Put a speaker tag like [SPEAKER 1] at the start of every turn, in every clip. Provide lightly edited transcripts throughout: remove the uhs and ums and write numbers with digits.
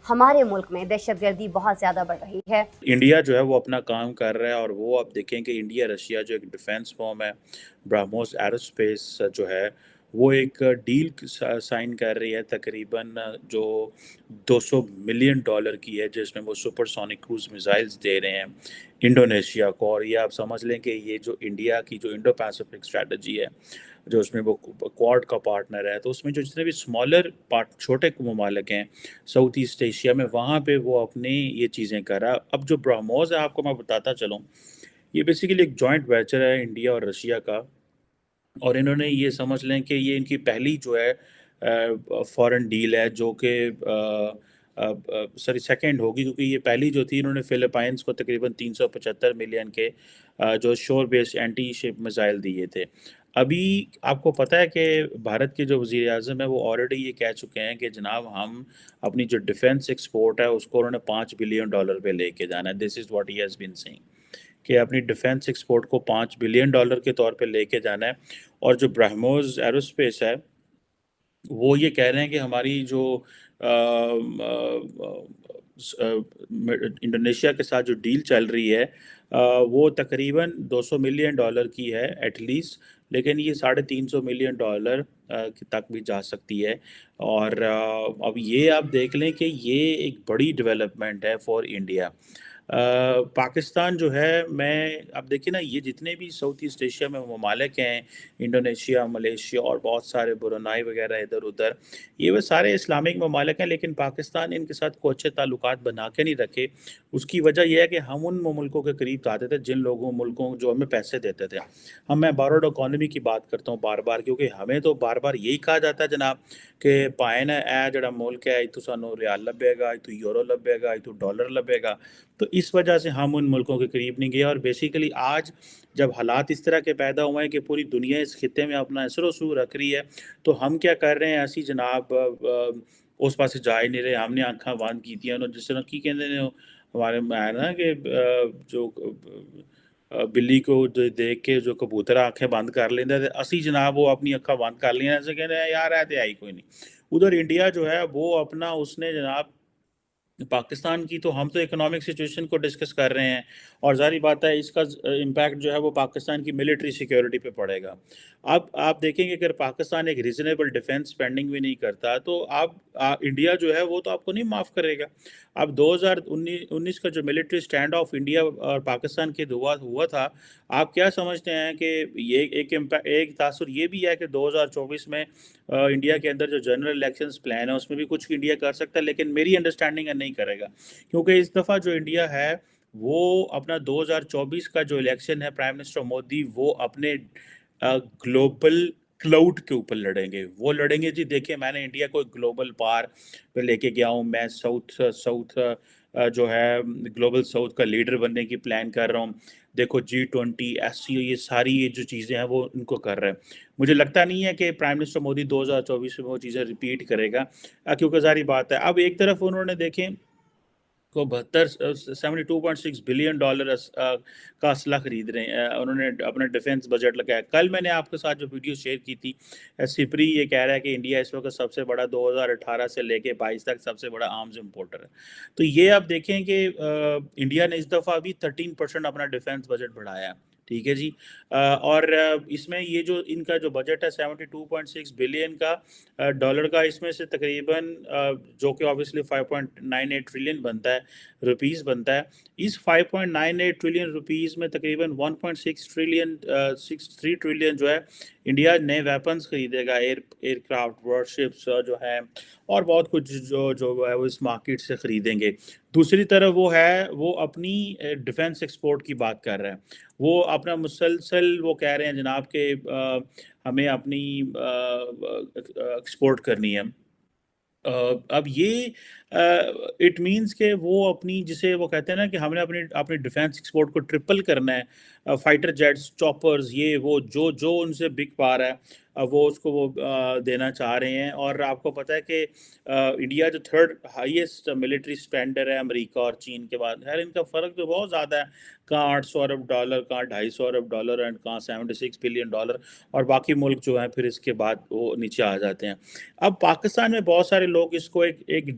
[SPEAKER 1] ہمارے ملک میں دہشت گردی بہت زیادہ بڑھ رہی ہے۔
[SPEAKER 2] انڈیا جو ہے وہ اپنا کام کر رہا ہے، اور وہ آپ دیکھیں کہ انڈیا رشیا جو ایک ڈیفینس فارم ہے، برہموس ایروسپیس جو ہے وہ ایک ڈیل سائن کر رہی ہے تقریباً جو $200 ملین کی ہے، جس میں وہ سپر سونک کروز میزائلز دے رہے ہیں انڈونیشیا کو۔ اور یہ آپ سمجھ لیں کہ یہ جو انڈیا کی جو انڈو پیسفک اسٹریٹجی ہے، جو اس میں وہ کوارڈ کا پارٹنر ہے، تو اس میں جو جتنے بھی اسمالر چھوٹے ممالک ہیں ساؤتھ ایسٹ ایشیا میں، وہاں پہ وہ اپنے یہ چیزیں کر رہا ہے۔ اب جو برہموس ہے، آپ کو میں بتاتا چلوں، یہ بیسیکلی ایک جوائنٹ ویچر ہے انڈیا اور رشیا کا، اور انہوں نے یہ سمجھ لیں کہ یہ ان کی پہلی جو ہے فورن ڈیل ہے، جو کہ سیکنڈ ہوگی، کیونکہ یہ پہلی جو تھی انہوں نے فلپائنس کو تقریباً 375 ملین کے جو شور بیسڈ اینٹی شپ میزائل دیے تھے۔ ابھی آپ کو پتہ ہے کہ بھارت کے جو وزیر اعظم ہے وہ آلریڈی یہ کہہ چکے ہیں کہ جناب ہم اپنی جو ڈیفینس ایکسپورٹ ہے اس کو انہوں نے $5 بلین پہ لے کے جانا ہے۔ This is what he has been seeing, کہ اپنی ڈیفینس ایکسپورٹ کو $5 بلین کے طور پہ لے کے جانا ہے۔ اور جو برہموس ایروسپیس ہے وہ یہ کہہ رہے ہیں کہ ہماری جو انڈونیشیا کے ساتھ جو ڈیل چل رہی ہے وہ تقریباً $200 ملین کی ہے ایٹ لیسٹ، لیکن یہ $350 ملین تک بھی جا سکتی ہے۔ اور اب یہ آپ دیکھ لیں کہ یہ ایک بڑی ڈیولپمنٹ ہے فار انڈیا۔ پاکستان جو ہے، میں اب دیکھیں نا، یہ جتنے بھی ساؤتھ ایسٹ ایشیا میں ممالک ہیں، انڈونیشیا، ملیشیا اور بہت سارے برونائی وغیرہ ادھر ادھر، یہ وہ سارے اسلامک ممالک ہیں، لیکن پاکستان ان کے ساتھ کوئی اچھے تعلقات بنا کے نہیں رکھے۔ اس کی وجہ یہ ہے کہ ہم ان ملکوں کے قریب آتے تھے جن ملکوں جو ہمیں پیسے دیتے تھے۔ میں باروڈ اکانومی کی بات کرتا ہوں بار بار، کیونکہ ہمیں تو بار بار یہی کہا جاتا ہے جناب کہ پائن ہے جڑا ملک ہے، تو سانو ریال لبے گا، تو یورو لبے گا، تو ڈالر لبے گا۔ تو اس وجہ سے ہم ان ملکوں کے قریب نہیں گئے۔ اور بیسیکلی آج جب حالات اس طرح کے پیدا ہوئے ہیں کہ پوری دنیا اس خطے میں اپنا اثر و رسوخ رکھ رہی ہے، تو ہم کیا کر رہے ہیں؟ ایسی جناب اس پاس جا ہی نہیں رہے، ہم نے آنکھاں بند کی تھیں۔ جس طرح کی کہتے ہیں ہمارے میں ہے نا کہ جو بلی کو دیکھ کے جو کبوتر آنکھیں بند کر لیندے تھے، اسی جناب وہ اپنی آنکھاں بند کر لیا، ایسے کہہ رہے ہیں یار ایتے آئی کوئی نہیں۔ ادھر انڈیا جو ہے وہ اپنا اس نے جناب پاکستان کی، تو ہم تو اکنامک سچویشن کو ڈسکس کر رہے ہیں، اور ظاہری بات ہے اس کا امپیکٹ جو ہے وہ پاکستان کی ملٹری سیکیورٹی پہ پڑے گا۔ اب آپ دیکھیں گے اگر پاکستان ایک ریزنیبل ڈیفینس اسپینڈنگ بھی نہیں کرتا، تو انڈیا جو ہے وہ تو آپ کو نہیں معاف کرے گا۔ اب 2019 کا جو ملٹری اسٹینڈ آف انڈیا اور پاکستان کے ہوا تھا، آپ کیا سمجھتے ہیں کہ یہ ایک تاثر یہ بھی ہے کہ 2024 میں انڈیا کے اندر جو جنرل الیکشنز پلان ہے اس میں بھی کچھ انڈیا کر سکتا ہے، لیکن میری انڈرسٹینڈنگ ہے نہیں کرے گا، کیونکہ اس دفعہ جو انڈیا ہے وہ اپنا 2024 کا جو الیکشن ہے، پرائم منسٹر مودی وہ اپنے گلوبل کلاؤڈ کے اوپر لڑیں گے۔ وہ لڑیں گے جی، دیکھیں میں نے انڈیا کو ایک گلوبل پار پہ لے کے گیا ہوں، میں ساؤتھ جو ہے گلوبل ساؤتھ کا لیڈر بننے کی پلان کر رہا ہوں۔ دیکھو G20 SCO، یہ ساری یہ جو چیزیں ہیں وہ ان کو کر رہے ہیں۔ مجھے لگتا نہیں ہے کہ پرائم منسٹر مودی 2024 میں وہ چیزیں ریپیٹ کرے گا، کیونکہ ظاہری بات ہے اب ایک طرف انہوں نے دیکھیں کو 72.6 بلین ڈالر کا اسلحہ خرید رہے ہیں، انہوں نے اپنا ڈیفینس بجٹ لگایا۔ کل میں نے آپ کے ساتھ جو ویڈیو شیئر کی تھی، سپری یہ کہہ رہا ہے کہ انڈیا اس وقت سب سے بڑا 2018 سے لے کے 22 تک سب سے بڑا آرمز امپورٹر ہے۔ تو یہ آپ دیکھیں کہ انڈیا نے اس دفعہ بھی 13% اپنا ڈیفینس بجٹ بڑھایا، ٹھیک ہے جی۔ اور اس میں یہ جو ان کا جو بجٹ ہے 72.6 بلین کا ڈالر کا، اس میں سے تقریباً جو کہ obviously 5.98 ٹریلین بنتا ہے، روپیز بنتا ہے، اس 5.98 ٹریلین روپیز میں تقریباً 1.63 ٹریلین جو ہے انڈیا نئے ویپنز خریدے گا، ایئر کرافٹ، وارشپس جو ہے، اور بہت کچھ جو ہے وہ اس مارکیٹ سے خریدیں گے۔ دوسری طرف وہ اپنی ڈیفینس ایکسپورٹ کی بات کر رہے ہیں، وہ اپنا مسلسل وہ کہہ رہے ہیں جناب کہ ہمیں اپنی ایکسپورٹ کرنی ہے۔ اب یہ اٹ مینس کہ وہ اپنی، جسے وہ کہتے ہیں نا کہ ہم نے اپنی ڈیفینس ایکسپورٹ کو ٹرپل کرنا ہے، فائٹر جیٹس، چاپرز، یہ وہ جو ان سے بگ پار ہے وہ اس کو وہ دینا چاہ رہے ہیں۔ اور آپ کو پتہ ہے کہ انڈیا جو تھرڈ ہائیسٹ ملٹری اسپینڈر ہے امریکہ اور چین کے بعد، خیر ان کا فرق تو بہت زیادہ ہے، کہاں $800 ارب، کہاں $250 ارب، اینڈ کہاں $76 بلین، اور باقی ملک جو ہیں پھر اس کے بعد وہ نیچے آ جاتے ہیں۔ اب پاکستان میں بہت سارے لوگ اس کو ایک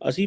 [SPEAKER 2] ਅਸੀਂ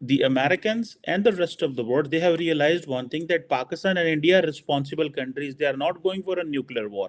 [SPEAKER 2] the Americans and the rest of the world, they have realized one thing, that Pakistan and India are responsible countries. They are not going for a nuclear war.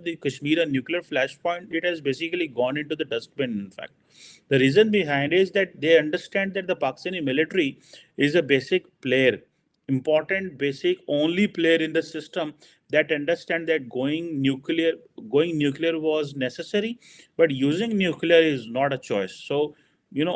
[SPEAKER 2] the Kashmir a nuclear flashpoint, it has basically gone into the dustbin, in fact. The reason behind is that they understand that the Pakistani military is a basic player, important, basic, only player in the system that understand that going nuclear was necessary, but using nuclear is not a choice. So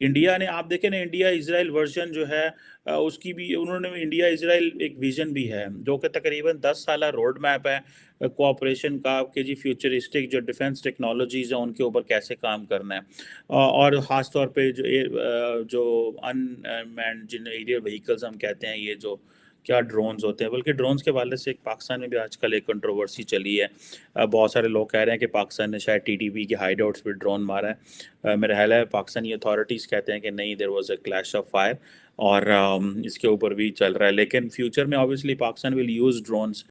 [SPEAKER 2] India نے آپ دیکھیں نا India اسرائیل version جو ہے اس کی بھی انہوں نے انڈیا اسرائیل ایک ویژن بھی ہے جو کہ تقریباً 10 سالہ روڈ میپ ہے کوآپریشن کا کہ جی فیوچرسٹک جو ڈیفنس ٹیکنالوجیز ہیں ان کے اوپر کیسے کام کرنا ہے اور خاص طور پہ جو ان مینڈ جن ایریئل وہیکلز ہم کہتے ہیں یہ جو کیا ڈرونز ہوتے ہیں بلکہ ڈرونز کے حوالے سے ایک پاکستان میں بھی آج کل ایک کنٹروورسی چلی ہے بہت سارے لوگ کہہ رہے ہیں کہ پاکستان نے شاید ٹی ٹی پی کے ہائیڈ آؤٹس پہ ڈرون مارا ہے میرا خیال ہے پاکستانی اتھارٹیز کہتے ہیں کہ نہیں there was a clash of fire اور اس کے اوپر بھی چل رہا ہے لیکن فیوچر میں obviously Pakistan will use drones